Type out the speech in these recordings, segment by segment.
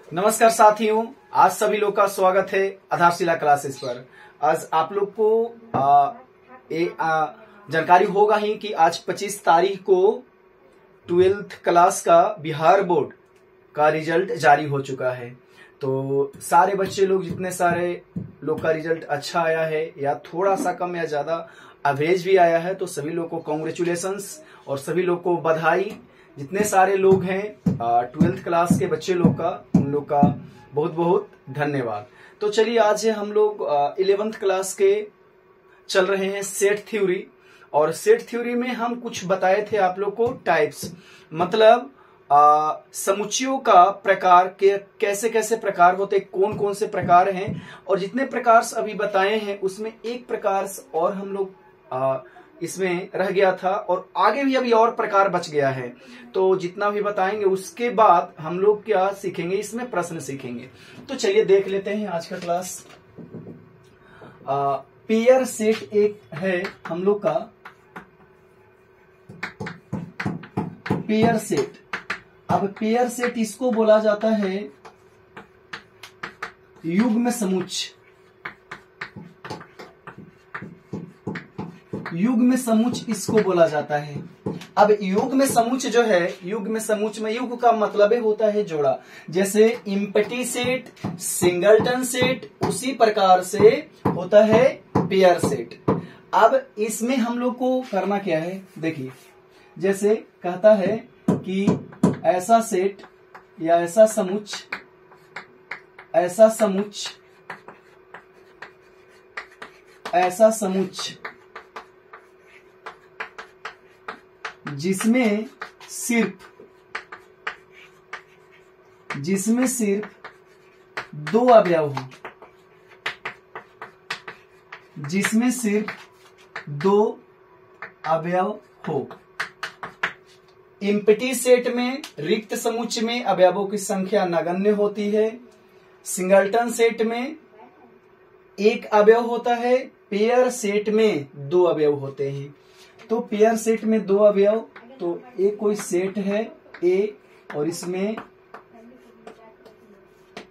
नमस्कार साथियों, आज सभी लोग का स्वागत है आधारशिला क्लासेस पर। आज आप लोग को जानकारी होगा ही कि आज 25 तारीख को 12th क्लास का बिहार बोर्ड का रिजल्ट जारी हो चुका है। तो सारे बच्चे लोग, जितने सारे लोग का रिजल्ट अच्छा आया है या थोड़ा सा कम या ज्यादा एवरेज भी आया है, तो सभी लोग को कॉन्ग्रेचुलेशंस और सभी लोग को बधाई। जितने सारे लोग हैं 12th क्लास के बच्चे लोग का, उन लोग का बहुत बहुत धन्यवाद। तो चलिए, आज हम लोग 11th क्लास के चल रहे हैं सेट थ्योरी, और सेट थ्योरी में हम कुछ बताए थे आप लोग को टाइप्स, मतलब समुच्चयों का प्रकार के कैसे कैसे प्रकार होते, कौन कौन से प्रकार हैं। और जितने प्रकार अभी बताए हैं उसमें एक प्रकार और हम लोग इसमें रह गया था, और आगे भी अभी और प्रकार बच गया है। तो जितना भी बताएंगे उसके बाद हम लोग क्या सीखेंगे, इसमें प्रश्न सीखेंगे। तो चलिए देख लेते हैं आज का क्लास। पेयर सेट एक है हम लोग का, पेयर सेट। अब पेयर सेट इसको बोला जाता है युग्म समुच्चय। युग्म समुच्चय इसको बोला जाता है। अब युग्म समुच्चय जो है, युग्म समुच्चय में युग का मतलब होता है जोड़ा। जैसे इम्पटी सेट, सिंगलटन सेट, उसी प्रकार से होता है पेयर सेट। अब इसमें हम लोग को करना क्या है, देखिए, जैसे कहता है कि ऐसा सेट या ऐसा समुच्चय, ऐसा समुच्चय, ऐसा समुच्चय जिसमें सिर्फ दो अवयव हो, जिसमें सिर्फ दो अवयव हो। इम्पटी सेट में, रिक्त समुच्चय में अवयवों की संख्या नगण्य होती है। सिंगलटन सेट में एक अवयव होता है, पेयर सेट में दो अवयव होते हैं। तो पेयर सेट में दो अवयव, तो एक कोई सेट है ए, और इसमें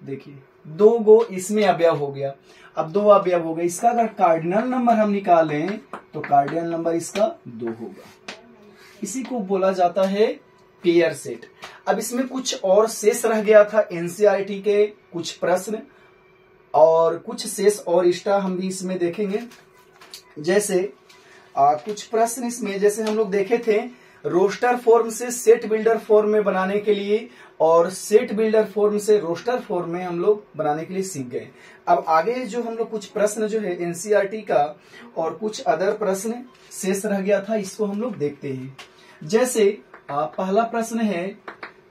देखिए दो गो इसमें अवयव हो गया। अब दो अवयव हो गए, इसका अगर कार्डिनल नंबर हम निकालें तो कार्डिनल नंबर इसका 2 होगा। इसी को बोला जाता है पेयर सेट। अब इसमें कुछ और शेष रह गया था, एनसीईआरटी के कुछ प्रश्न और कुछ शेष और एक्स्ट्रा हम भी इसमें देखेंगे। जैसे कुछ प्रश्न इसमें, जैसे हम लोग देखे थे रोस्टर फॉर्म से सेट बिल्डर फॉर्म में बनाने के लिए, और सेट बिल्डर फॉर्म से रोस्टर फॉर्म में हम लोग बनाने के लिए सीख गए। अब आगे जो हम लोग कुछ प्रश्न जो है एनसीईआरटी का और कुछ अदर प्रश्न शेष रह गया था, इसको हम लोग देखते हैं। जैसे पहला प्रश्न है,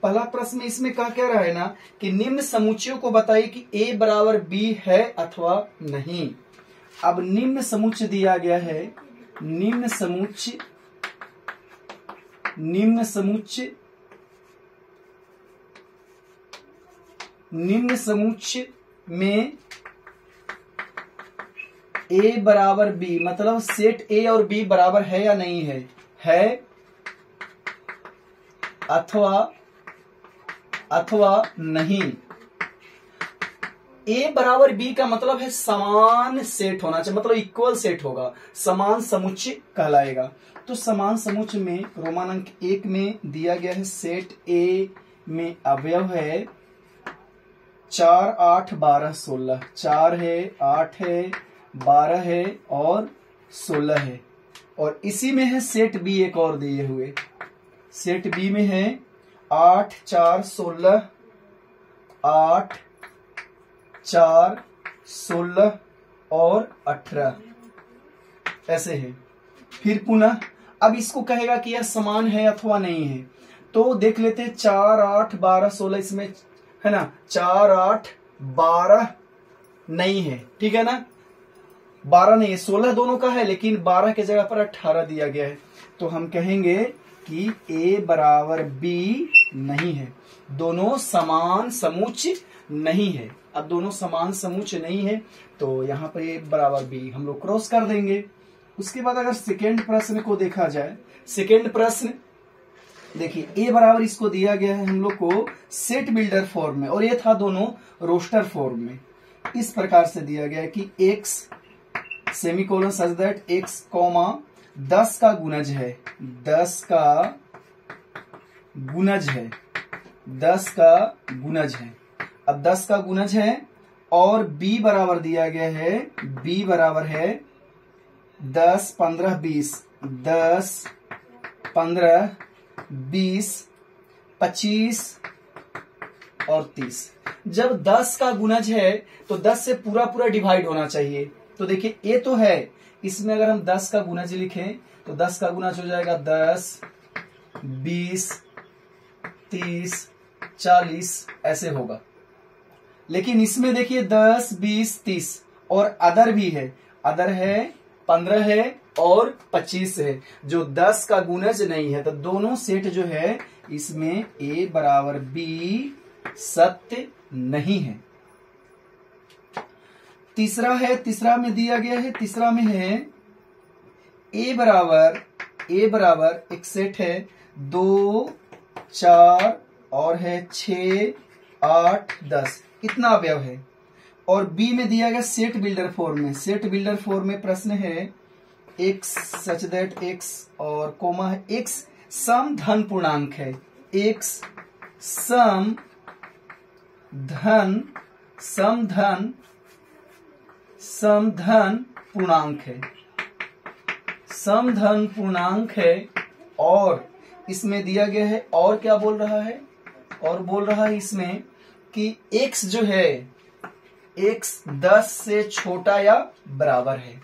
पहला प्रश्न इसमें क्या कह रहा है ना कि निम्न समुच्चयों को बताइए कि A बराबर B है अथवा नहीं। अब निम्न समुच्चय दिया गया है, निम्न समुच्चय में A बराबर B, मतलब सेट A और B बराबर है या नहीं है, अथवा नहीं। A बराबर B का मतलब है समान सेट होना चाहिए, मतलब इक्वल सेट होगा, समान समुच्चय कहलाएगा। तो समान समुच्चय में रोमान अंक 1 में दिया गया है, सेट A में अवयव है 4, 8, 12, 16। 4 है, 8 है, 12 है और 16 है। और इसी में है सेट B एक और दिए हुए, सेट B में है 8, 4, 16, 8, 4, 16 और 18 ऐसे है। फिर पुनः अब इसको कहेगा कि यह समान है अथवा नहीं है। तो देख लेते हैं 4, 8, 12, 16 इसमें है ना, 4, 8, 12 नहीं है, ठीक है ना, 12 नहीं है, 16 दोनों का है, लेकिन 12 के जगह पर 18 दिया गया है। तो हम कहेंगे कि A बराबर B नहीं है, दोनों समान समुच्चय नहीं है। अब दोनों समान समुच्चय नहीं है तो यहाँ पर A बराबर B हम लोग क्रॉस कर देंगे। उसके बाद अगर सेकेंड प्रश्न को देखा जाए, सेकेंड प्रश्न देखिए ए बराबर इसको दिया गया है हम लोग को सेट बिल्डर फॉर्म में, और ये था दोनों रोस्टर फॉर्म में। इस प्रकार से दिया गया है कि x semicolon such that x comma 10 का गुणज है, 10 का गुणज है, 10 का गुणज है। अब 10 का गुणज है और b बराबर दिया गया है, b बराबर है 10 15 20, 10 15 20 25 और 30। जब 10 का गुणज है तो 10 से पूरा पूरा डिवाइड होना चाहिए। तो देखिए ये तो है, इसमें अगर हम 10 का गुणज लिखें तो 10 का गुणज हो जाएगा 10 20 30 40 ऐसे होगा। लेकिन इसमें देखिए 10 20 30 और अदर भी है, अदर है 15 है और 25 है, जो 10 का गुणज नहीं है। तो दोनों सेट जो है इसमें a बराबर b सत्य नहीं है। तीसरा है, तीसरा में दिया गया है, तीसरा में है a बराबर एक सेट है 2 4 और है 6 8 10, इतना अवयव है। और b में दिया गया सेट बिल्डर फॉर्म में, सेट बिल्डर फॉर्म में प्रश्न है x सच दैट x और कोमा है x सम धन पूर्णांक है, x सम धन पूर्णांक है, सम धन पूर्णांक है। और इसमें दिया गया है, और क्या बोल रहा है, और बोल रहा है इसमें कि x जो है x 10 से छोटा या बराबर है।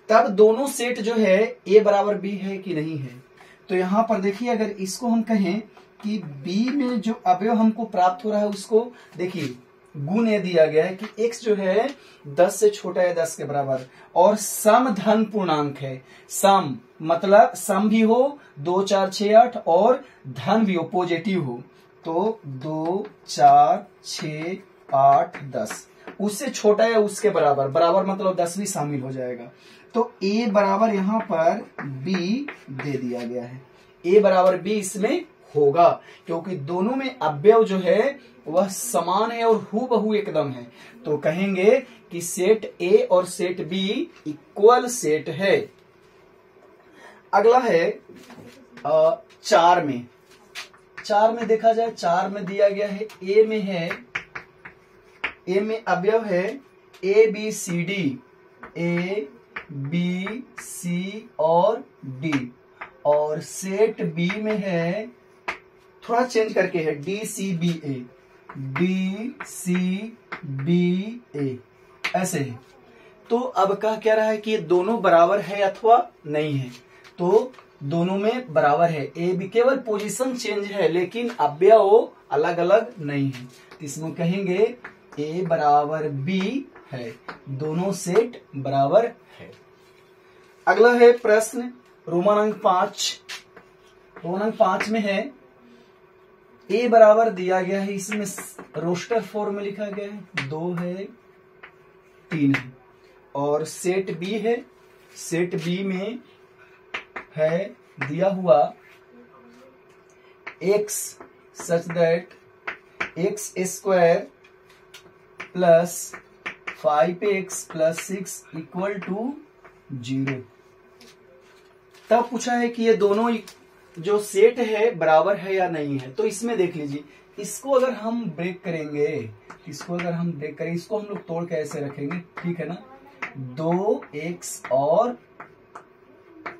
तब दोनों सेट जो है a बराबर b है कि नहीं है। तो यहां पर देखिए अगर इसको हम कहें कि b में जो अवयव हमको प्राप्त हो रहा है उसको देखिए गुण ये दिया गया है कि x जो है 10 से छोटा या 10 के बराबर, और सम धन पूर्णांक है। सम मतलब सम भी हो 2 4 6 8 और धन भी हो, पॉजिटिव हो। तो 2 4 6 8 10 उससे छोटा या उसके बराबर, बराबर मतलब 10 भी शामिल हो जाएगा। तो a बराबर यहां पर b दे दिया गया है, a बराबर b इसमें होगा क्योंकि दोनों में अवयव जो है वह समान है और हूबहू एकदम है। तो कहेंगे कि सेट a और सेट b इक्वल सेट है। अगला है 4 में, 4 में देखा जाए, 4 में दिया गया है a में है, a में अवयव है a b c d, a b c और d, और सेट b में है थोड़ा चेंज करके है d c b a, d c b a ऐसे है। तो अब क्या रहा है कि ये दोनों बराबर है अथवा नहीं है। तो दोनों में बराबर है, ए बी केवल पोजीशन चेंज है लेकिन अवयव अलग अलग नहीं है। इसमें कहेंगे ए बराबर बी है, दोनों सेट बराबर है। अगला है प्रश्न रोमन अंक 5, रोमन अंक 5 में है ए बराबर दिया गया है, इसमें रोस्टर फॉर्म में लिखा गया है 2 है 3 है, और सेट बी है, सेट बी में है दिया हुआ x such that x square plus 5x plus 6 equal to 0। तब पूछा है कि ये दोनों जो सेट है बराबर है या नहीं है। तो इसमें देख लीजिए, इसको अगर हम ब्रेक करेंगे, इसको अगर हम ब्रेक करेंगे, इसको हम लोग तोड़ के ऐसे रखेंगे, ठीक है ना, 2x और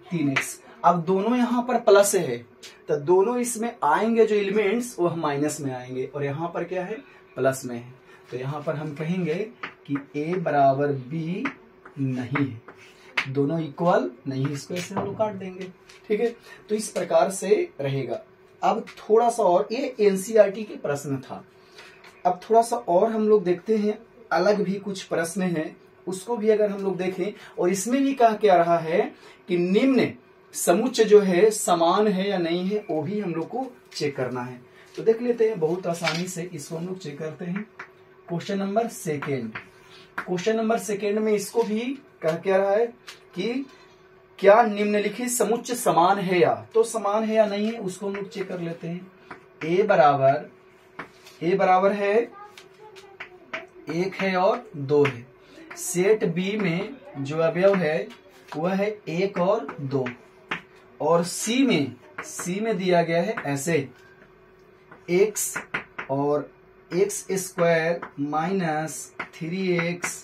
3x। अब दोनों यहां पर प्लस है तो दोनों इसमें आएंगे जो एलिमेंट्स वह माइनस में आएंगे, और यहां पर क्या है प्लस में है। तो यहां पर हम कहेंगे कि a बराबर b नहीं है, दोनों इक्वल नहीं है, इसको ऐसे हम लोग काट देंगे, ठीक है। तो इस प्रकार से रहेगा। अब थोड़ा सा और, ये एनसीईआरटी के प्रश्न था। अब थोड़ा सा और हम लोग देखते हैं, अलग भी कुछ प्रश्न हैं, उसको भी अगर हम लोग देखें, और इसमें भी कहा क्या रहा है कि निम्न समुच्चय जो है समान है या नहीं है, वो भी हम लोग को चेक करना है। तो देख लेते हैं बहुत आसानी से, इसको हम लोग चेक करते हैं। Question number second, question number second में इसको भी कह क्या रहा है कि क्या निम्नलिखित समुच्चय समान है या, तो समान है या नहीं है उसको हम लोग चेक कर लेते हैं। ए बराबर है 1 है और 2 है। सेट बी में जो अवयव है वह है 1 और 2, और सी में दिया गया है ऐसे x और x square minus 3x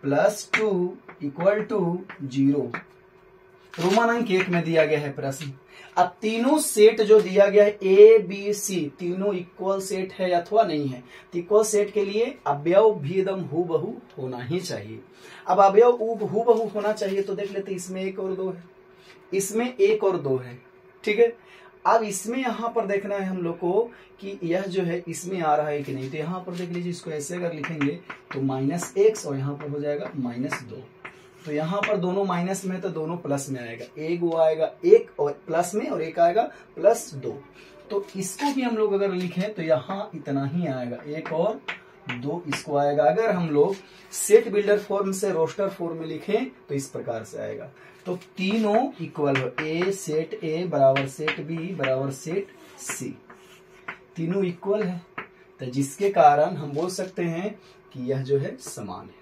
plus 2 equal to 0। रोमांक 1 में दिया गया है प्रश्न। अब तीनों सेट जो दिया गया है ए बी सी तीनों इक्वल सेट है अथवा नहीं है। तो इक्वल सेट के लिए अवयव भी एकदम हूबहू होना ही चाहिए। अब अवयव हूबहू होना चाहिए तो देख लेते, इसमें 1 और 2 है, इसमें 1 और 2 है, ठीक है। अब इसमें यहां पर देखना है हम लोग को कि यह जो है इसमें आ रहा है कि नहीं। तो यहां पर देख लीजिए, इसको ऐसे अगर लिखेंगे तो -x और यहां पर हो जाएगा -2। तो यहाँ पर दोनों माइनस में है तो दोनों प्लस में आएगा। एक वो आएगा 1 और प्लस में, और एक आएगा +2। तो इसको भी हम लोग अगर लिखें तो यहाँ इतना ही आएगा, 1 और 2 इसको आएगा। अगर हम लोग सेट बिल्डर फॉर्म से रोस्टर फॉर्म में लिखें तो इस प्रकार से आएगा। तो तीनों इक्वल हो, सेट ए बराबर सेट बी बराबर सेट सी, तीनों इक्वल है। तो जिसके कारण हम बोल सकते हैं कि यह जो है समान है।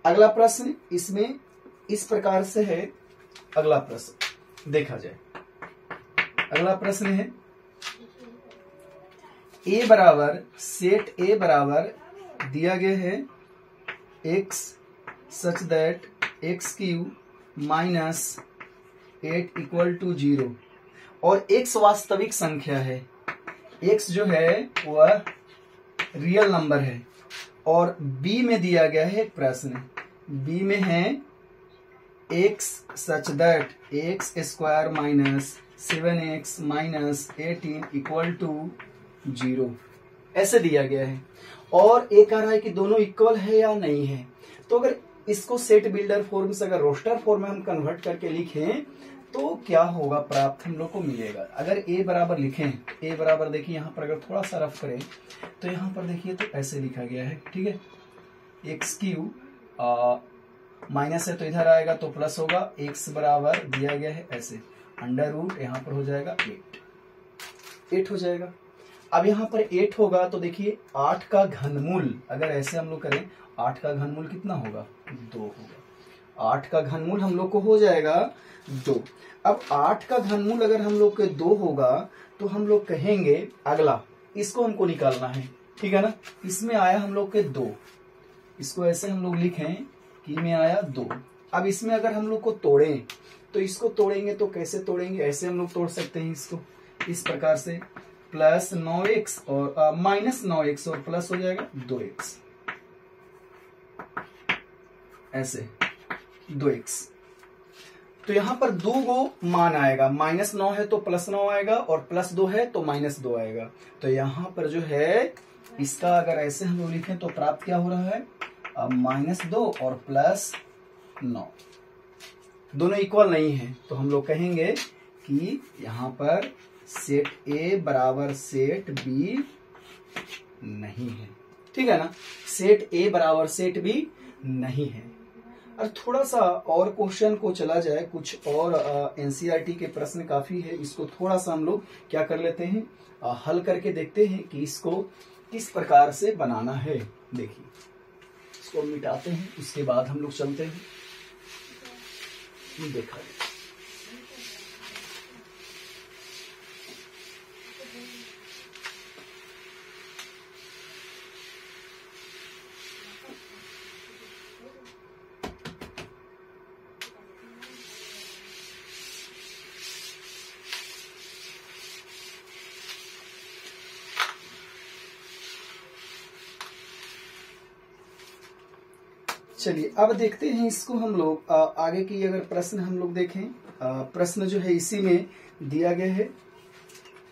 अगला प्रश्न इसमें इस प्रकार से है। अगला प्रश्न देखा जाए, अगला प्रश्न है सेट ए बराबर दिया गया है x such that x³ -8 equal to 0, और x वास्तविक संख्या है। x जो है वह रियल नंबर है, और b में दिया गया है एक प्रश्न। b में है x such that x² -7x -18 equal to 0 ऐसे दिया गया है। और एक कह रहा है कि दोनों इक्वल है या नहीं है। तो अगर इसको सेट बिल्डर फॉर्म से अगर रोस्टर फॉर्म में हम कन्वर्ट करके लिखें तो क्या होगा, प्राप्त हम लोग को मिलेगा। अगर a बराबर लिखें, a बराबर देखिए यहाँ पर अगर थोड़ा सा रफ करें तो यहाँ पर देखिए तो ऐसे लिखा गया है, ठीक है। x³ माइनस है तो इधर आएगा तो प्लस होगा, x बराबर दिया गया है ऐसे √ यहाँ पर हो जाएगा 8 हो जाएगा। अब यहाँ पर 8 होगा तो देखिए 8 का घनमूल अगर ऐसे हम लोग करें, 8 का घनमूल कितना होगा, 2 होगा। 8 का घनमूल हम लोग को हो जाएगा 2। अब 8 का घनमूल अगर हम लोग के 2 होगा तो हम लोग कहेंगे अगला इसको हमको निकालना है, ठीक है ना। इसमें आया हम लोग के 2, इसको ऐसे हम लोग लिखें कि में आया 2। अब इसमें अगर हम लोग को तोड़ें तो इसको तोड़ेंगे तो कैसे तोड़ेंगे, ऐसे हम लोग तोड़ सकते हैं इसको इस प्रकार से, +9x और -9x और प्लस हो जाएगा 2x, ऐसे 2x। तो यहाँ पर 2 गो मान आएगा, -9 है तो +9 आएगा और +2 है तो -2 आएगा। तो यहाँ पर जो है इसका अगर ऐसे हम लोग लिखें तो प्राप्त क्या हो रहा है, -2 और +9 दोनों इक्वल नहीं है। तो हम लोग कहेंगे कि यहाँ पर सेट ए बराबर सेट बी नहीं है, ठीक है ना। सेट ए बराबर सेट बी नहीं है। और थोड़ा सा और क्वेश्चन को चला जाए, कुछ और एनसीईआरटी के प्रश्न काफी है, इसको थोड़ा सा हम लोग क्या कर लेते हैं, हल करके देखते हैं कि इसको किस प्रकार से बनाना है। देखिए इसको मिटाते हैं, उसके बाद हम लोग चलते हैं, देखा जाए। चलिए अब देखते हैं इसको हम लोग आगे की अगर प्रश्न हम लोग देखें, प्रश्न जो है इसी में दिया गया है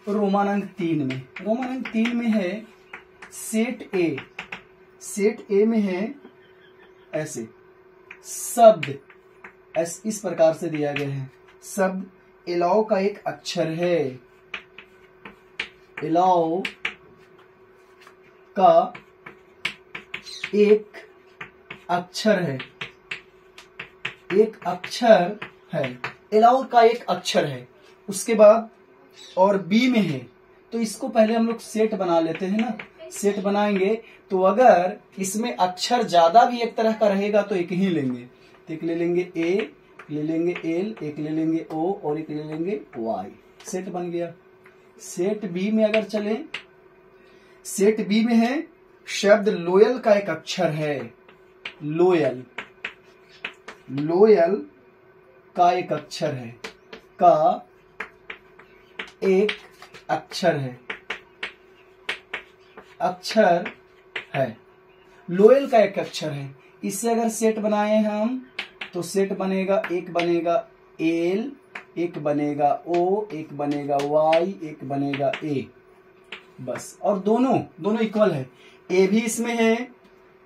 रोमांक 3 में। रोमांक 3 में है सेट ए में है ऐसे शब्द इस प्रकार से दिया गया है। शब्द एलाउ का एक अक्षर है, एलाउ का एक अक्षर है, एक अक्षर है, एल और का एक अक्षर है, उसके बाद और बी में है, तो इसको पहले हम लोग सेट बना लेते हैं ना। सेट बनाएंगे तो अगर इसमें अक्षर ज्यादा भी एक तरह का रहेगा तो एक ही लेंगे, तो एक ले लेंगे ए, ले लेंगे एल, एक ले लेंगे ओ और एक ले लेंगे वाई। सेट बन गया। सेट बी में अगर चले, सेट बी में है शब्द लोयल का एक अक्षर है, लोयल, लोयल का एक अक्षर है, का एक अक्षर है, अक्षर है, लोयल का एक अक्षर है। इससे अगर सेट बनाए हम तो सेट बनेगा, एक बनेगा एल, एक बनेगा ओ, एक बनेगा वाई, एक बनेगा ए, बस। और दोनों इक्वल है, ए भी इसमें है,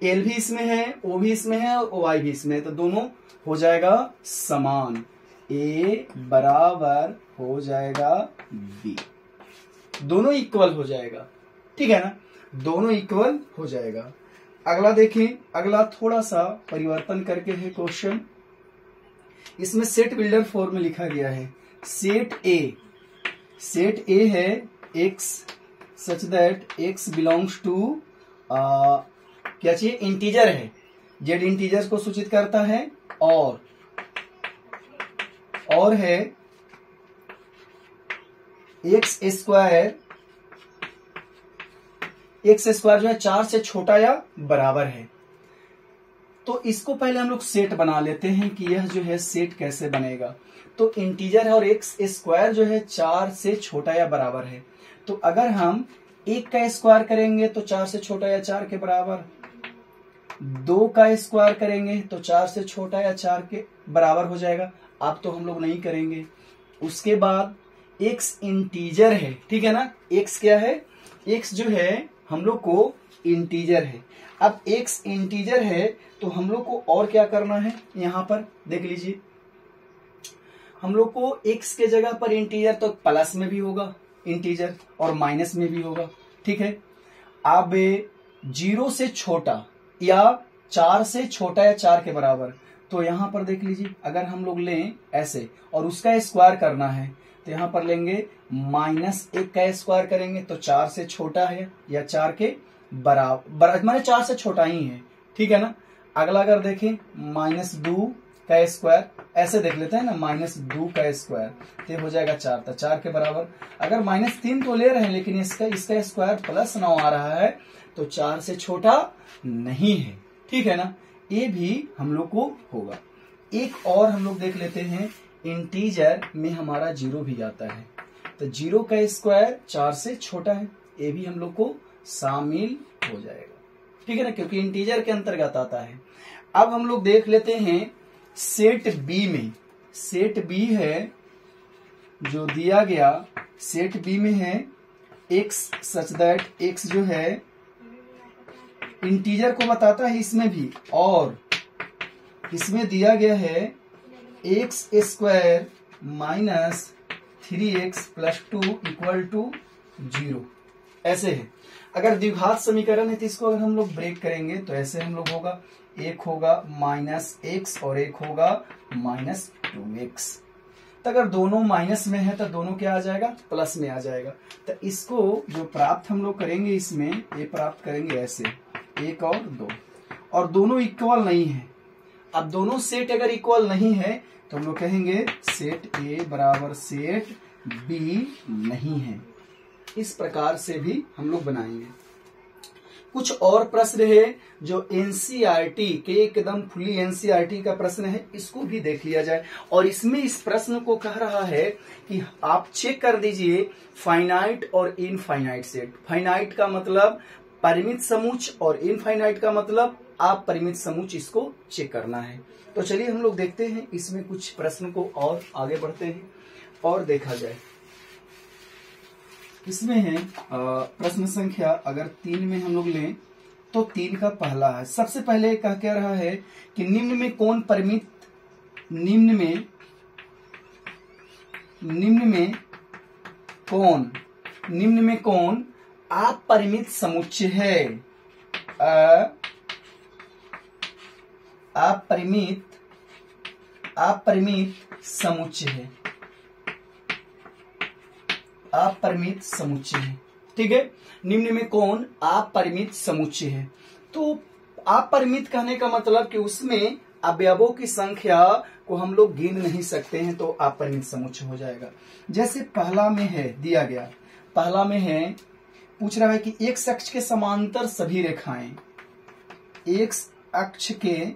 एल भी इसमें है, ओ भी इसमें है और वाई भी इसमें है, तो दोनों हो जाएगा समान, ए बराबर हो जाएगा बी, दोनों इक्वल हो जाएगा। ठीक है ना, दोनों इक्वल हो जाएगा। अगला देखें, अगला थोड़ा सा परिवर्तन करके है क्वेश्चन। इसमें सेट बिल्डर फॉर्म में लिखा गया है सेट ए, सेट ए है x such that x belongs to क्या चाहिए, इंटीजर है, जेड इंटीजर्स को सूचित करता है, और है एक्स स्क्वायर, एक्स स्क्वायर जो है 4 से छोटा या बराबर है। तो इसको पहले हम लोग सेट बना लेते हैं कि यह जो है सेट कैसे बनेगा। तो इंटीजर है और एक्स स्क्वायर जो है 4 से छोटा या बराबर है, तो अगर हम 1 का स्क्वायर करेंगे तो 4 से छोटा या 4 के बराबर, 2 का स्क्वायर करेंगे तो 4 से छोटा या 4 के बराबर हो जाएगा। अब तो हम लोग नहीं करेंगे। उसके बाद एक्स इंटीजर है, ठीक है ना, एक्स क्या है, एक्स जो है हम लोग को इंटीजर है। अब एक्स इंटीजर है तो हम लोग को और क्या करना है, यहां पर देख लीजिए, हम लोग को एक्स के जगह पर इंटीजर तो प्लस में भी होगा इंटीजर और माइनस में भी होगा, ठीक है। अब 0 से छोटा या 4 से छोटा या 4 के बराबर, तो यहां पर देख लीजिए, अगर हम लोग लें ऐसे और उसका स्क्वायर करना है तो यहां पर लेंगे -1 का स्क्वायर करेंगे तो 4 से छोटा है या 4 के बराबर, माने 4 से छोटा ही है, ठीक है ना। अगला अगर देखें -2 का स्क्वायर, ऐसे देख लेते हैं ना, -2 का स्क्वायर तो हो जाएगा 4, तो 4 के बराबर। अगर -3 तो ले रहे हैं लेकिन इसका स्क्वायर +9 आ रहा है तो 4 से छोटा नहीं है, ठीक है ना। ये भी हम लोग को होगा। एक और हम लोग देख लेते हैं, इंटीजर में हमारा 0 भी आता है, तो 0 का स्क्वायर 4 से छोटा है, ये भी हम लोग को शामिल हो जाएगा, ठीक है ना, क्योंकि इंटीजर के अंतर्गत आता है। अब हम लोग देख लेते हैं सेट बी में, सेट बी है जो दिया गया, सेट बी में है एक्स सच दैट एक्स जो है इंटीजर को बताता है इसमें भी, और इसमें दिया गया है एक्स स्क्वायर -3x + 2 = 0, ऐसे है। अगर द्विघात समीकरण है तो इसको अगर हम लोग ब्रेक करेंगे तो ऐसे हम लोग होगा, एक होगा -x और एक होगा -2x। तो अगर दोनों माइनस में है तो दोनों क्या आ जाएगा, प्लस में आ जाएगा। तो इसको जो प्राप्त हम लोग करेंगे इसमें, ये प्राप्त करेंगे ऐसे 1 और 2, और दोनों इक्वल नहीं है। अब दोनों सेट अगर इक्वल नहीं है तो हम लोग कहेंगे सेट ए बराबर सेट बी नहीं है। इस प्रकार से भी हम लोग बनाएंगे। कुछ और प्रश्न है जो एनसीईआरटी के एकदम फुली एनसीईआरटी का प्रश्न है, इसको भी देख लिया जाए। और इसमें इस प्रश्न को कह रहा है कि आप चेक कर दीजिए फाइनाइट और इनफाइनाइट सेट। फाइनाइट का मतलब परिमित समूच और इनफाइनाइट का मतलब अपरिमित समूच, इसको चेक करना है। तो चलिए हम लोग देखते हैं इसमें कुछ प्रश्न को और आगे बढ़ते हैं और देखा जाए। इसमें है प्रश्न संख्या अगर 3 में हम लोग लें तो 3 का पहला है। सबसे पहले कह रहा है कि निम्न में कौन परिमित, निम्न में कौन अपरिमित समुच्चय है, अपरिमित अपरिमित समुच्चय है, अपरिमित समुच्चय है। ठीक है, निम्न में कौन अपरिमित समुच्चय है? तो अपरिमित कहने का मतलब कि उसमें अवयवों की संख्या को हम लोग गिन नहीं सकते हैं, तो अपरिमित समुच्चय हो जाएगा। जैसे पहला में है दिया गया, पहला में है पूछ रहा है कि एक्स अक्ष के समांतर सभी रेखाएं, एक्स अक्ष के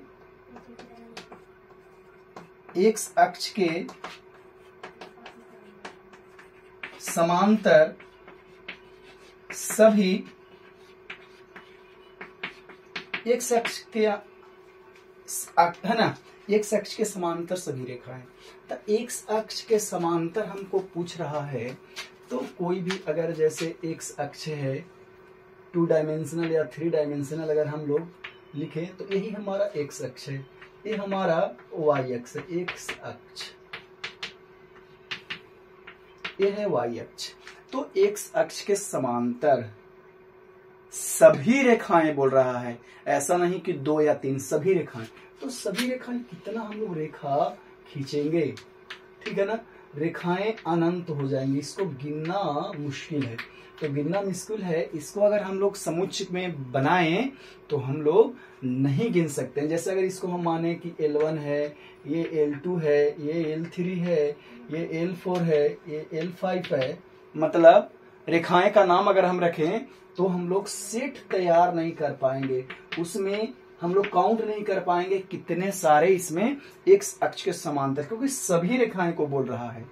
समांतर सभी, एक्स अक्ष के है ना, एक्स अक्ष के समांतर सभी रेखाएं। तो एक्स अक्ष के समांतर हमको पूछ रहा है, तो कोई भी अगर जैसे एक्स अक्ष है 2 डायमेंशनल या 3 डायमेंशनल अगर हम लोग लिखे तो यही हमारा एक्स अक्ष है, ये हमारा वाई अक्ष है, एक्स अक्ष ये है वाई अक्ष। तो एक्स अक्ष के समांतर सभी रेखाएं बोल रहा है, ऐसा नहीं कि 2 या 3, सभी रेखाएं। तो सभी रेखाएं कितना हम लोग रेखा खींचेंगे, ठीक है ना, रेखाएं अनंत हो जाएंगी, इसको गिनना मुश्किल है। तो गिनना मुश्किल है, इसको अगर हम लोग समुच्चय में बनाएं तो हम लोग नहीं गिन सकते। जैसे अगर इसको हम माने कि L1 है, ये L2 है, ये L3 है, ये L4 है, ये L5 है, मतलब रेखाएं का नाम अगर हम रखें तो हम लोग सेट तैयार नहीं कर पाएंगे, उसमें हम लोग काउंट नहीं कर पाएंगे कितने सारे इसमें एक्स अक्ष के समांतर, क्योंकि सभी रेखाएं को बोल रहा है।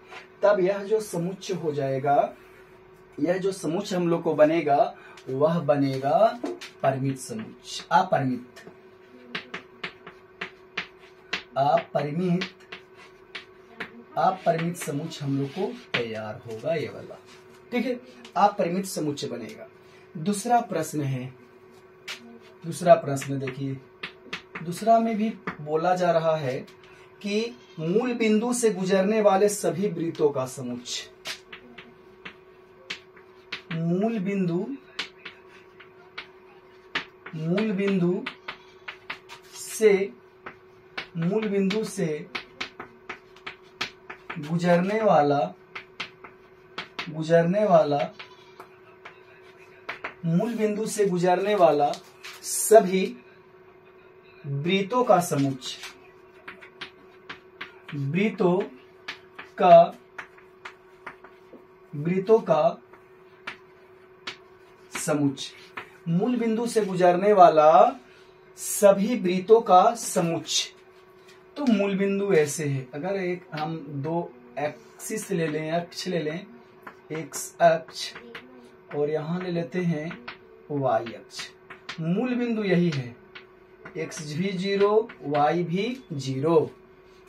तब यह जो समुच्चय हो जाएगा, यह जो समुच्चय हम लोग को बनेगा वह बनेगा परिमित समुच्चय, अपरिमित समुच्चय हम लोग को तैयार होगा, ये वाला। ठीक है, अपरिमित समुच्चय बनेगा। दूसरा प्रश्न है, दूसरा प्रश्न देखिए, दूसरा में भी बोला जा रहा है कि मूल बिंदु से गुजरने वाले सभी वृत्तों का समुच्चय, मूल बिंदु से गुजरने वाला मूल बिंदु से गुजरने वाला सभी वृत्तों का समुच्चय, वृत्तों का समुच्चय, मूल बिंदु से गुजरने वाला सभी वृत्तों का समुच्चय। तो मूल बिंदु ऐसे है, अगर एक हम 2 एक्सिस ले लें, अक्ष ले लें, एक्स अक्ष, और यहां ले लेते हैं वाई अक्ष। मूल बिंदु यही है, एक्स भी 0, वाई भी 0,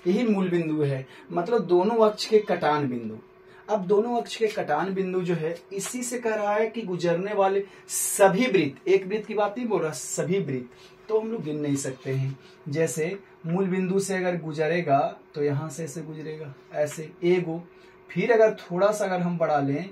यही मूल बिंदु है, मतलब दोनों अक्ष के कटान बिंदु। अब दोनों अक्ष के कटान बिंदु जो है, इसी से कह रहा है कि गुजरने वाले सभी वृत्त, एक वृत्त की बात नहीं बोल रहा, सभी वृत्त, तो हम लोग गिन नहीं सकते हैं। जैसे मूल बिंदु से अगर गुजरेगा तो यहां से ऐसे गुजरेगा, ऐसे एगो, फिर अगर थोड़ा सा अगर हम बढ़ा लें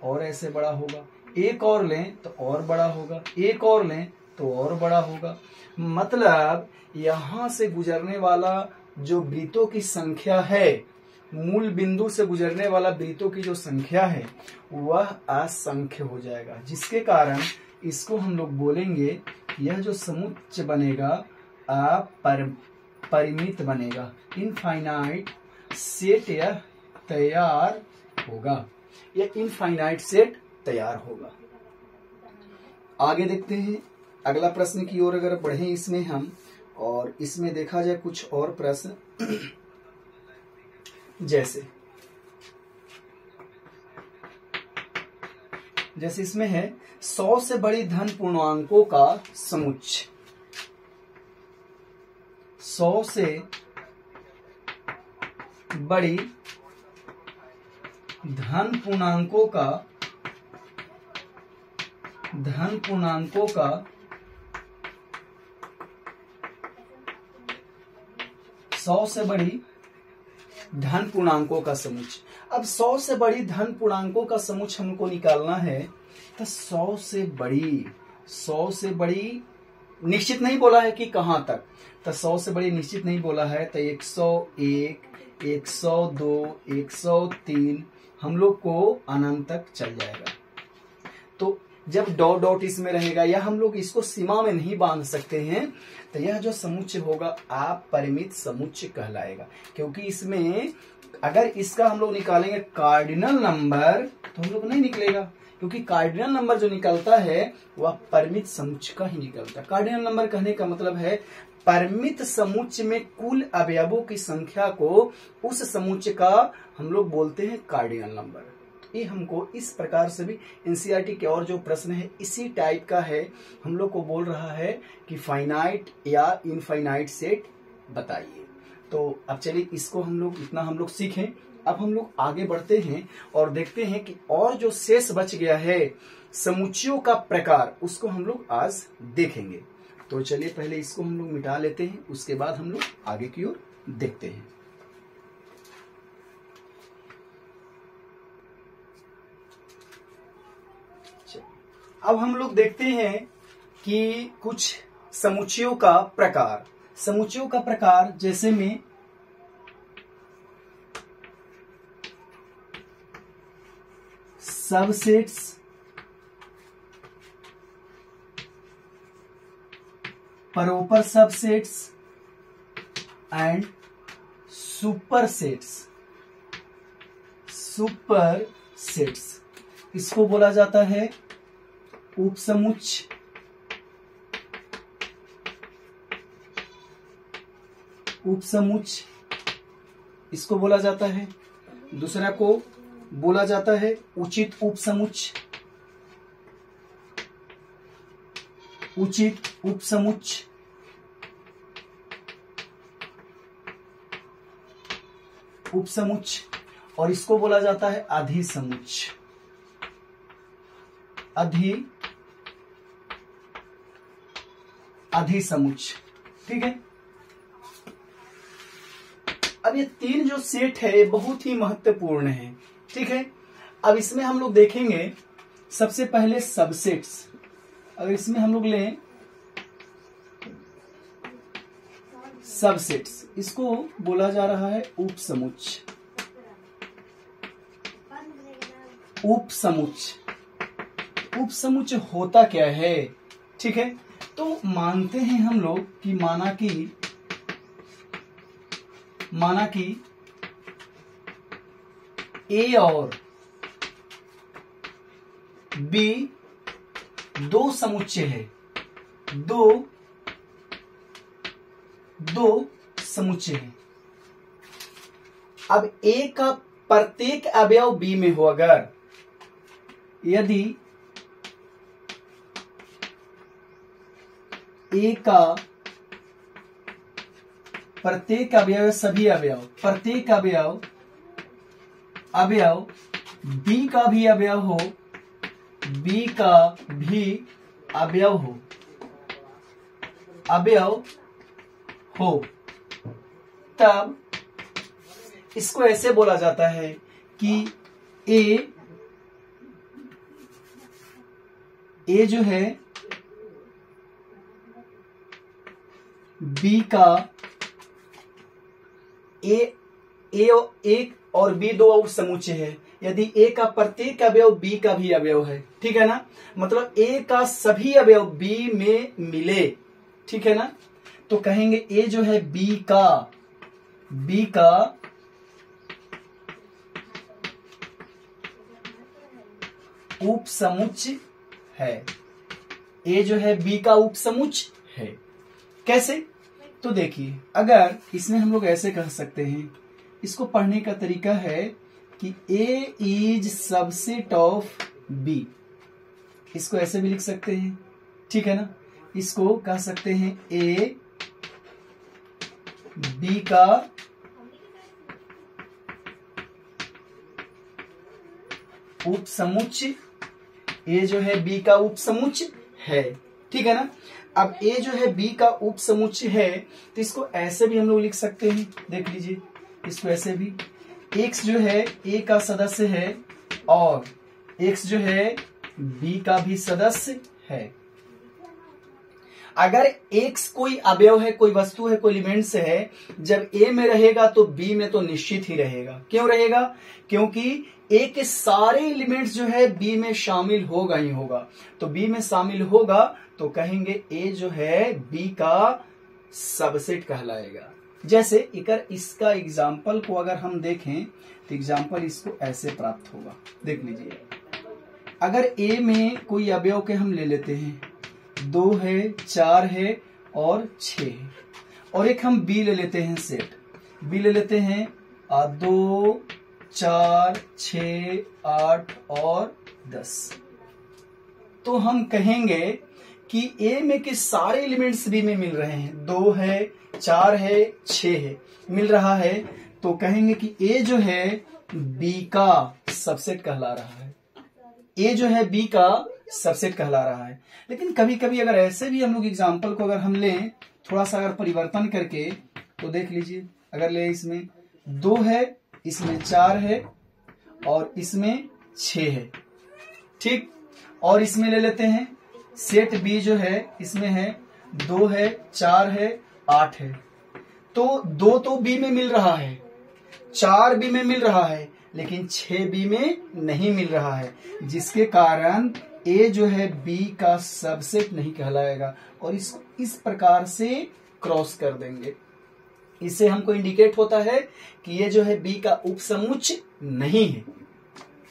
और ऐसे बड़ा होगा, एक और लें तो और बड़ा होगा, एक और लें तो और बड़ा होगा। मतलब यहां से गुजरने वाला जो वृत्तों की संख्या है, मूल बिंदु से गुजरने वाला वृत्तों की जो संख्या है वह असंख्य हो जाएगा, जिसके कारण इसको हम लोग बोलेंगे यह जो समुच्चय बनेगा अपरिमित बनेगा, इनफाइनाइट सेट यह तैयार होगा, यह इनफाइनाइट सेट तैयार होगा। आगे देखते हैं अगला प्रश्न की ओर अगर बढ़े इसमें हम, और इसमें देखा जाए कुछ और प्रश्न जैसे इसमें है 100 से बड़ी धन पूर्णांकों का समुच्चय, 100 से बड़ी धन पूर्णांकों का 100 से बड़ी धन पूर्णांकों का समुच्चय। अब 100 से बड़ी धन पूर्णांकों का समुच्चय हमको निकालना है, तो 100 से बड़ी निश्चित नहीं बोला है कि कहां तक, तो 100 से बड़ी निश्चित नहीं बोला है, तो 101, 102, 103 हम लोग को अनंत तक चल जाएगा। तो जब डॉट डॉट इसमें रहेगा या हम लोग इसको सीमा में नहीं बांध सकते हैं, तो यह जो समुच्चय होगा अपरिमित समुच्चय कहलाएगा। क्योंकि इसमें अगर इसका हम लोग निकालेंगे कार्डिनल नंबर तो हम लोग नहीं निकलेगा, क्योंकि कार्डिनल नंबर जो निकलता है वह परिमित समुच्चय का ही निकलता है। कार्डिनल नंबर कहने का मतलब है परिमित समुच्चय में कुल अवयवों की संख्या को, उस समुच्चय का हम लोग बोलते हैं कार्डिनल नंबर। ये हमको इस प्रकार से भी एनसीईआरटी के और जो प्रश्न है इसी टाइप का है, हम लोग को बोल रहा है कि फाइनाइट या इनफाइनाइट सेट बताइए। तो अब चलिए इसको हम लोग इतना हम लोग सीखें। अब हम लोग आगे बढ़ते हैं और देखते हैं कि और जो शेष बच गया है समुच्चयों का प्रकार, उसको हम लोग आज देखेंगे। तो चलिए पहले इसको हम लोग मिटा लेते हैं, उसके बाद हम लोग आगे की ओर देखते हैं। अब हम लोग देखते हैं कि कुछ समुच्चयों का प्रकार। समुच्चयों का प्रकार जैसे में सबसेट्स, प्रॉपर सबसेट्स एंड सुपरसेट्स। सुपरसेट्स इसको बोला जाता है उपसमुच्चय, उपसमुच्चय इसको बोला जाता है। दूसरा को बोला जाता है उचित उपसमुच्चय, उचित उपसमुच्चय। उपसमुच्चय और इसको बोला जाता है अधिसमुच्चय, अधिसमुच्चय। ठीक है। अब ये तीन जो सेट है बहुत ही महत्वपूर्ण है। ठीक है। अब इसमें हम लोग देखेंगे सबसे पहले सबसेट्स। अगर इसमें हम लोग लें सबसेट्स, इसको बोला जा रहा है उपसमुच्चय, उपसमुच्चय। उपसमुच्चय होता क्या है? ठीक है। तो मानते हैं हम लोग कि माना कि ए और बी दो समुच्चय है, दो समुच्चय है। अब ए का प्रत्येक अवयव बी में हो, अगर यदि ए का प्रत्येक अवयव, सभी अवयव, प्रत्येक अवयव बी का भी अवयव हो, बी का भी अवयव हो, तब इसको ऐसे बोला जाता है कि ए जो है बी का एक और बी दो और समुच्चय है। यदि ए का प्रत्येक अवयव बी का भी अवयव है, ठीक है ना, मतलब ए का सभी अवयव बी में मिले, ठीक है ना, तो कहेंगे ए जो है बी का उपसमुच्चय है। ए जो है बी का उपसमुच्चय है। कैसे? तो देखिए, अगर इसमें हम लोग ऐसे कह सकते हैं, इसको पढ़ने का तरीका है कि ए इज सबसेट ऑफ बी। इसको ऐसे भी लिख सकते हैं, ठीक है ना। इसको कह सकते हैं ए बी का उपसमुच्चय, ए जो है बी का उपसमुच्चय है, ठीक है ना। अब ए जो है बी का उपसमुच्चय है, तो इसको ऐसे भी हम लोग लिख सकते हैं। देख लीजिए, इसको ऐसे भी, एक्स जो है ए का सदस्य है और एक्स जो है बी का भी सदस्य है। अगर एक कोई अवयव है, कोई वस्तु है, कोई एलिमेंट्स है, जब ए में रहेगा तो बी में तो निश्चित ही रहेगा। क्यों रहेगा? क्योंकि ए के सारे एलिमेंट्स जो है बी में शामिल होगा ही होगा। तो बी में शामिल होगा तो कहेंगे ए जो है बी का सबसेट कहलाएगा। जैसे अगर इसका एग्जाम्पल को अगर हम देखें तो एग्जाम्पल इसको ऐसे प्राप्त होगा। देख लीजिए, अगर ए में कोई अवयव के हम ले लेते हैं, 2 है, 4 है और 6 है, और एक हम बी ले लेते हैं सेट। बी ले लेते हैं 2, 4, 6, 8 और 10। तो हम कहेंगे कि ए में के सारे एलिमेंट्स बी में मिल रहे हैं। 2 है, 4 है, 6 है, मिल रहा है। तो कहेंगे कि ए जो है बी का सबसेट कहला रहा है। ए जो है बी का सबसेट कहला रहा है। लेकिन कभी कभी अगर ऐसे भी हम लोग एग्जाम्पल को अगर हम लें, थोड़ा सा अगर परिवर्तन करके, तो देख लीजिए, अगर ले इसमें 2 है, इसमें 4 है और इसमें 6 है, ठीक। और इसमें ले लेते हैं सेट बी जो है, इसमें है 2 है, 4 है, 8 है। तो 2 तो बी में मिल रहा है, 4 बी में मिल रहा है, लेकिन 6 बी में नहीं मिल रहा है, जिसके कारण ए जो है बी का सबसेट नहीं कहलाएगा। और इस प्रकार से क्रॉस कर देंगे। इससे हमको इंडिकेट होता है कि ये जो है बी का उपसमुच्चय नहीं है।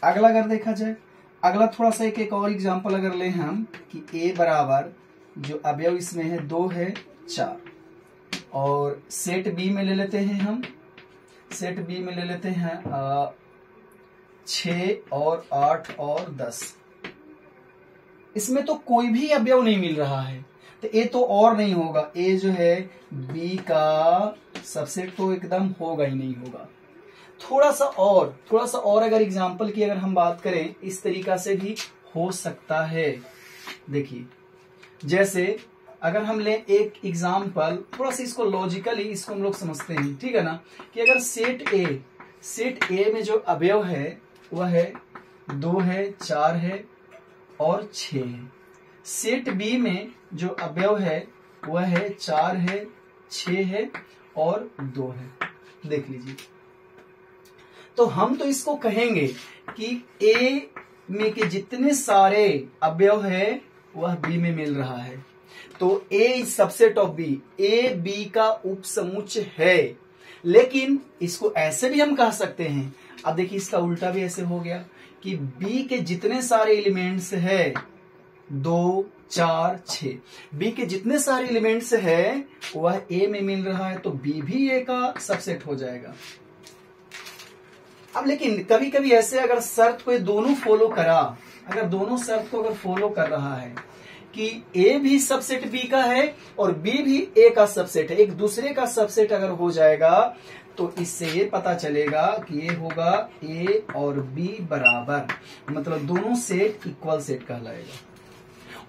अगला अगर देखा जाए, अगला थोड़ा सा एक और एग्जांपल अगर लें हम कि ए बराबर जो अवयव इसमें है 2 है, 4, और सेट बी में ले लेते हैं हम, सेट बी में ले लेते हैं 6 और 8 और 10। इसमें तो कोई भी अवयव नहीं मिल रहा है, तो ए तो और नहीं होगा। ए जो है बी का सबसेट तो एकदम होगा ही नहीं होगा। थोड़ा सा और अगर एग्जाम्पल की अगर हम बात करें, इस तरीका से भी हो सकता है। देखिए, जैसे अगर हम लें एक एग्जाम्पल, थोड़ा सा इसको लॉजिकली इसको हम लोग समझते हैं, ठीक है ना, कि अगर सेट ए में जो अवयव है वह है 2 है, 4 है और 6 है। सेट बी में जो अवयव है वह है 4 है, 6 है और 2 है। देख लीजिए, तो हम तो इसको कहेंगे कि ए में के जितने सारे अवयव है वह बी में मिल रहा है। तो A is subset of B, A B का उपसमुच्चय है। लेकिन इसको ऐसे भी हम कह सकते हैं, अब देखिए इसका उल्टा भी ऐसे हो गया कि बी के जितने सारे एलिमेंट्स है 2, 4, 6, बी के जितने सारे एलिमेंट्स है वह ए में मिल रहा है, तो बी भी ए का सबसेट हो जाएगा। अब लेकिन कभी कभी ऐसे अगर शर्त को दोनों फॉलो करा, अगर दोनों शर्त को अगर फॉलो कर रहा है कि ए भी सबसेट बी का है और बी भी ए का सबसेट है, एक दूसरे का सबसेट अगर हो जाएगा, तो इससे ये पता चलेगा कि ये होगा ए और बी बराबर, मतलब दोनों सेट इक्वल सेट कहलाएगा।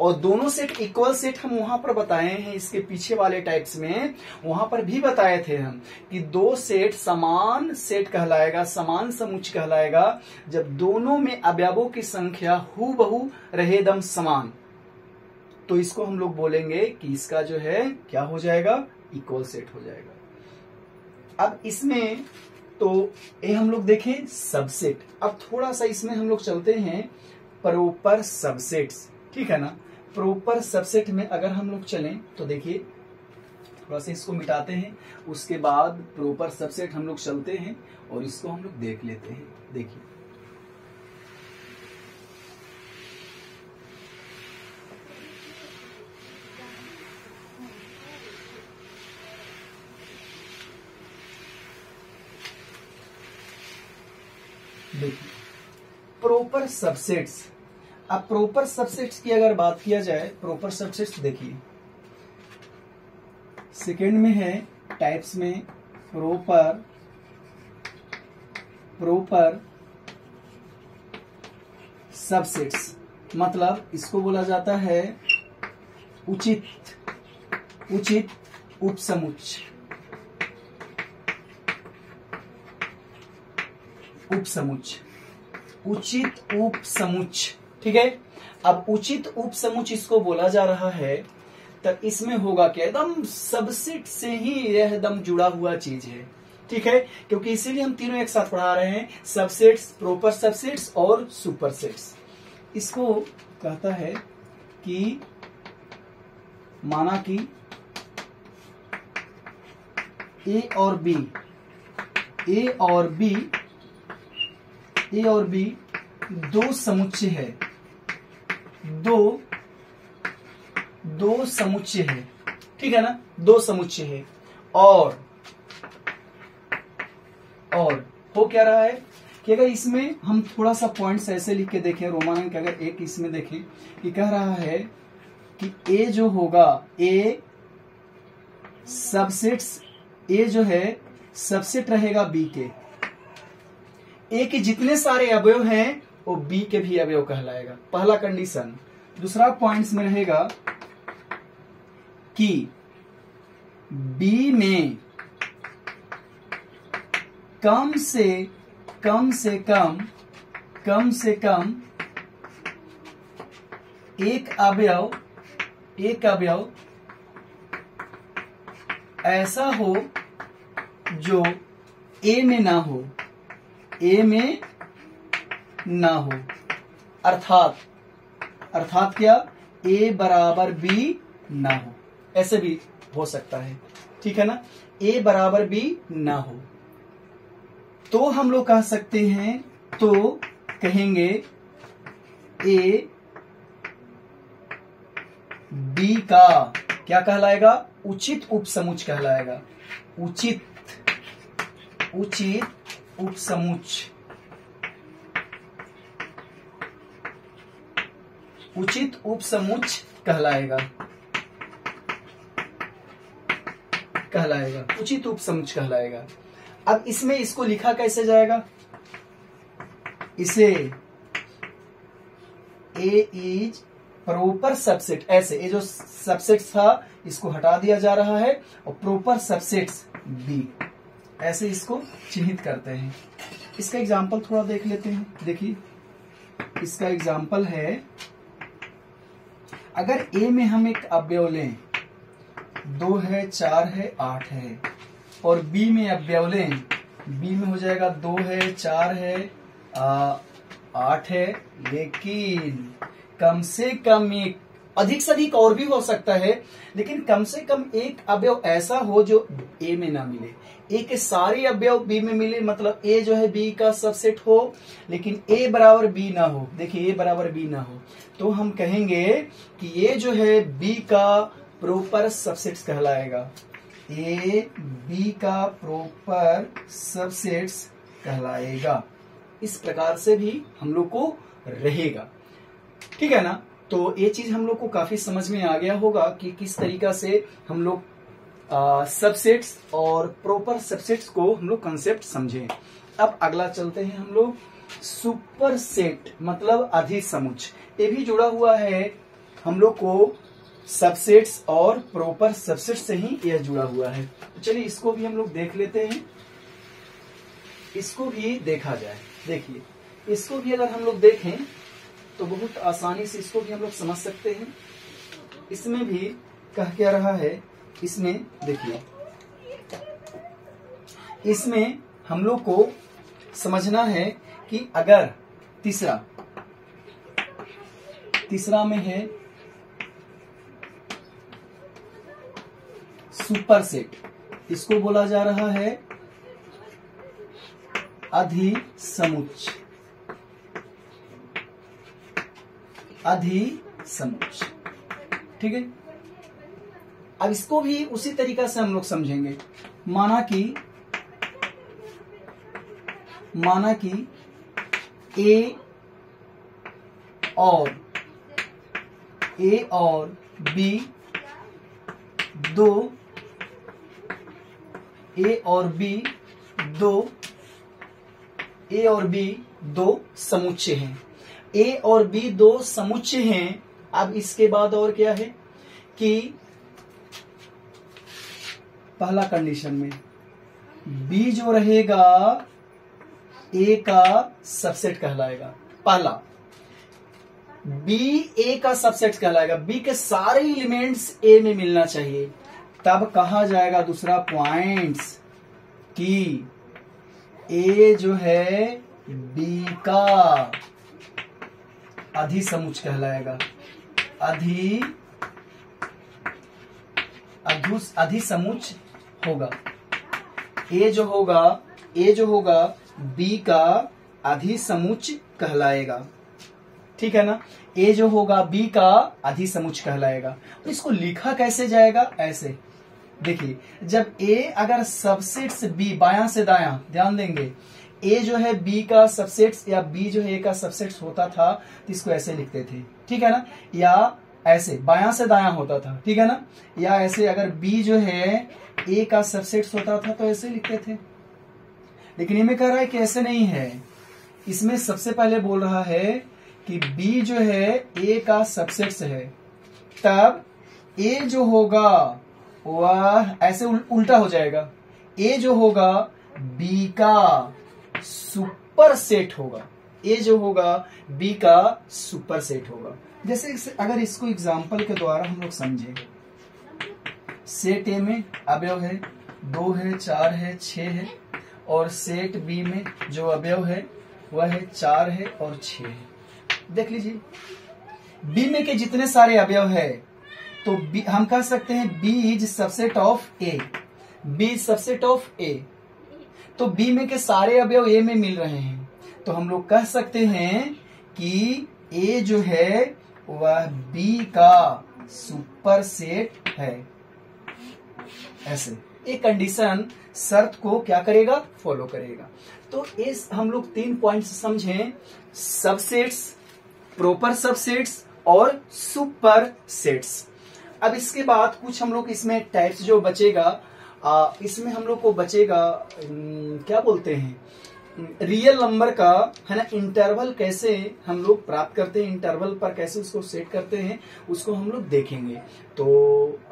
और दोनों सेट इक्वल सेट हम वहां पर बताए हैं, इसके पीछे वाले टाइप्स में वहां पर भी बताए थे हम कि 2 सेट समान सेट कहलाएगा, समान समुच्चय कहलाएगा जब दोनों में अवयवों की संख्या हूबहू रहे एकदम समान। तो इसको हम लोग बोलेंगे कि इसका जो है क्या हो जाएगा, इक्वल सेट हो जाएगा। अब इसमें तो ये हम लोग देखें सबसेट। अब थोड़ा सा इसमें हम लोग चलते हैं प्रॉपर सबसेट्स, ठीक है ना। प्रॉपर सबसेट में अगर हम लोग चलें तो देखिए, थोड़ा सा इसको मिटाते हैं, उसके बाद प्रॉपर सबसेट हम लोग चलते हैं और इसको हम लोग देख लेते हैं। देखिए, प्रॉपर सबसेट्स। अब प्रॉपर सबसेट्स की अगर बात किया जाए, प्रॉपर सबसेट्स देखिए, सेकेंड में है टाइप्स में प्रॉपर सबसेट्स, मतलब इसको बोला जाता है उचित उपसमुच्चय। उचित उपसमुच्चय, ठीक है। अब उचित उपसमुच्चय इसको बोला जा रहा है तो इसमें होगा क्या, एकदम सबसेट से ही यह एकदम जुड़ा हुआ चीज है। ठीक है, क्योंकि इसीलिए हम तीनों एक साथ पढ़ा रहे हैं, सबसेट्स, प्रोपर सबसेट्स और सुपरसेट्स। इसको कहता है कि माना कि ए और बी दो समुच्चय है, दो समुच्चय है, ठीक है ना, दो समुच्चय है। और हो क्या रहा है कि अगर इसमें हम थोड़ा सा पॉइंट्स ऐसे लिख के देखें रोमान अंक, अगर एक इसमें देखें कि कह रहा है कि ए जो होगा, ए सबसेट्स, ए जो है सबसेट रहेगा बी के, ए के जितने सारे अवयव हैं वो बी के भी अवयव कहलाएगा, पहला कंडीशन। दूसरा पॉइंट्स में रहेगा कि बी में कम से कम एक अवयव ऐसा हो जो ए में ना हो, अर्थात क्या, ए बराबर बी ना हो, ऐसे भी हो सकता है। ठीक है ना, ए बराबर बी ना हो तो हम लोग कह सकते हैं, तो कहेंगे ए बी का क्या कहलाएगा, उचित उपसमुच्चय कहलाएगा, उचित उपसमुच्चय, उचित उपसमुच्चय कहलाएगा, उचित उपसमुच्चय कहलाएगा। अब इसमें इसको लिखा कैसे जाएगा, इसे ए इज प्रॉपर सबसेट, ऐसे ये जो सबसेट था इसको हटा दिया जा रहा है और प्रॉपर सबसेट्स बी, ऐसे इसको चिन्हित करते हैं। इसका एग्जाम्पल थोड़ा देख लेते हैं। देखिए इसका एग्जाम्पल है, अगर ए में हम एक अवयव लें, 2 है, 4 है, 8 है, और बी में अवयव लें, बी में हो जाएगा 2 है, 4 है, 8 है, लेकिन कम से कम एक, अधिक से अधिक और भी हो सकता है, लेकिन कम से कम एक अवयव ऐसा हो जो ए में ना मिले, ए के सारे अवयव बी में मिले, मतलब ए जो है बी का सबसेट हो लेकिन ए बराबर बी ना हो। देखिए ए बराबर बी ना हो तो हम कहेंगे कि ये जो है बी का प्रॉपर सबसेट्स कहलाएगा, ए बी का प्रॉपर सबसेट्स कहलाएगा। इस प्रकार से भी हम लोग को रहेगा, ठीक है ना। तो ये चीज हम लोग को काफी समझ में आ गया होगा कि किस तरीका से हम लोग सबसेट्स और प्रॉपर सबसेट्स को हम लोग कंसेप्ट समझें। अब अगला चलते हैं हम लोग सुपर सेट, मतलब अधिसमुच्चय। ये भी जुड़ा हुआ है हम लोग को सबसेट्स और प्रॉपर सबसेट से ही यह जुड़ा हुआ है। तो चलिए इसको भी हम लोग देख लेते हैं, इसको भी देखा जाए। देखिए इसको भी अगर हम लोग देखें तो बहुत आसानी से इसको भी हम लोग समझ सकते हैं। इसमें भी कह क्या रहा है, इसमें देखिए, इसमें हम लोग को समझना है कि अगर तीसरा में है सुपर सेट, इसको बोला जा रहा है अधिसमुच्चय, ठीक है। अब इसको भी उसी तरीका से हम लोग समझेंगे। माना कि ए और बी दो समुच्चय हैं, ए और बी दो समुच्चय हैं। अब इसके बाद और क्या है कि पहला कंडीशन में बी जो रहेगा ए का सबसेट कहलाएगा। पहला बी ए का सबसेट कहलाएगा, बी के सारे एलिमेंट्स ए में मिलना चाहिए, तब कहा जाएगा दूसरा पॉइंट्स कि ए जो है बी का अधिसमुच्च कहलाएगा, अधिसमुच्च होगा। ए जो होगा बी का अधिसमुच्च कहलाएगा, ठीक है ना। ए जो होगा बी का अधिसमुच्च कहलाएगा। तो इसको लिखा कैसे जाएगा, ऐसे देखिए, जब ए अगर सबसेट्स बी, बायां से दायां ध्यान देंगे, ए जो है बी का सबसेट्स या बी जो है ए का सबसेट्स होता था तो इसको ऐसे लिखते थे, ठीक है ना, या ऐसे बायां से दायां होता था, ठीक है ना, या ऐसे अगर बी जो है ए का सबसेट्स होता था तो ऐसे लिखते थे। लेकिन ये में कह रहा है कि ऐसे नहीं है, इसमें सबसे पहले बोल रहा है कि बी जो है ए का सबसेट्स है, तब ए जो होगा वह ऐसे उल्टा हो जाएगा, ए जो होगा बी का सुपर सेट होगा, ए जो होगा बी का सुपर सेट होगा। जैसे अगर इसको एग्जांपल के द्वारा हम लोग समझें, सेट ए में अवयव है 2 है, 4 है, 6 है, और सेट बी में जो अवयव है वह है 4 है और 6 है। देख लीजिए बी में के जितने सारे अवयव है तो हम कह सकते हैं B is subset of A, B is subset of A. तो बी में के सारे अवयव ए में मिल रहे हैं, तो हम लोग कह सकते हैं कि ए जो है वह बी का सुपर सेट है। ऐसे एक कंडीशन शर्त को क्या करेगा, फॉलो करेगा। तो इस हम लोग 3 पॉइंट्स समझें, सबसेट्स, प्रॉपर सबसेट्स और सुपर सेट्स। अब इसके बाद कुछ हम लोग इसमें टाइप्स जो बचेगा, इसमें हम लोग को बचेगा क्या बोलते हैं, रियल नंबर का, है ना, इंटरवल कैसे हम लोग प्राप्त करते हैं, इंटरवल पर कैसे उसको सेट करते हैं, उसको हम लोग देखेंगे। तो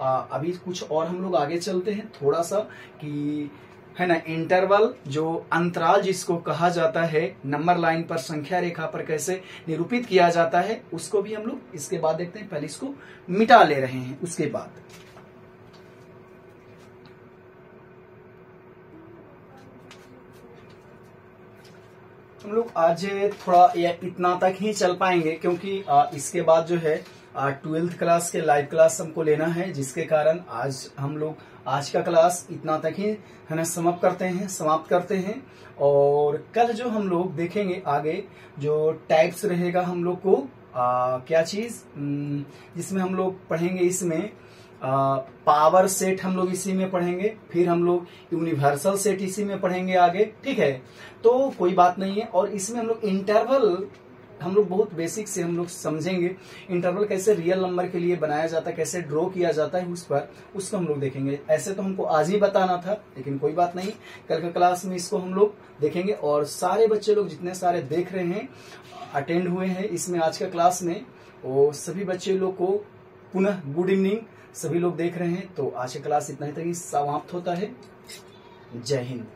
अभी कुछ और हम लोग आगे चलते हैं थोड़ा सा कि, है ना, इंटरवल जो अंतराल जिसको कहा जाता है, नंबर लाइन पर, संख्या रेखा पर कैसे निरूपित किया जाता है, उसको भी हम लोग इसके बाद देखते हैं। पहले इसको मिटा ले रहे हैं, उसके बाद हम लोग आज थोड़ा इतना तक ही चल पाएंगे, क्योंकि इसके बाद जो है 12th क्लास के लाइव क्लास हमको लेना है, जिसके कारण आज हम लोग आज का क्लास इतना तक ही, है ना, समाप्त करते हैं। और कल जो हम लोग देखेंगे आगे जो टाइप्स रहेगा हम लोग को क्या चीज, जिसमें हम लोग पढ़ेंगे, इसमें पावर सेट हम लोग इसी में पढ़ेंगे, फिर हम लोग यूनिवर्सल सेट इसी में पढ़ेंगे आगे, ठीक है। तो कोई बात नहीं है। और इसमें हम लोग इंटरवल हम लोग बहुत बेसिक से हम लोग समझेंगे, इंटरवल कैसे रियल नंबर के लिए बनाया जाता है, कैसे ड्रॉ किया जाता है, उसको हम लोग देखेंगे। ऐसे तो हमको आज ही बताना था, लेकिन कोई बात नहीं, कल के क्लास में इसको हम लोग देखेंगे। और सारे बच्चे लोग जितने सारे देख रहे हैं, अटेंड हुए हैं इसमें आज का क्लास में, वो सभी बच्चे लोग को पुनः गुड इवनिंग। सभी लोग देख रहे हैं, तो आज का क्लास इतना ही तक समाप्त होता है। जय हिंद।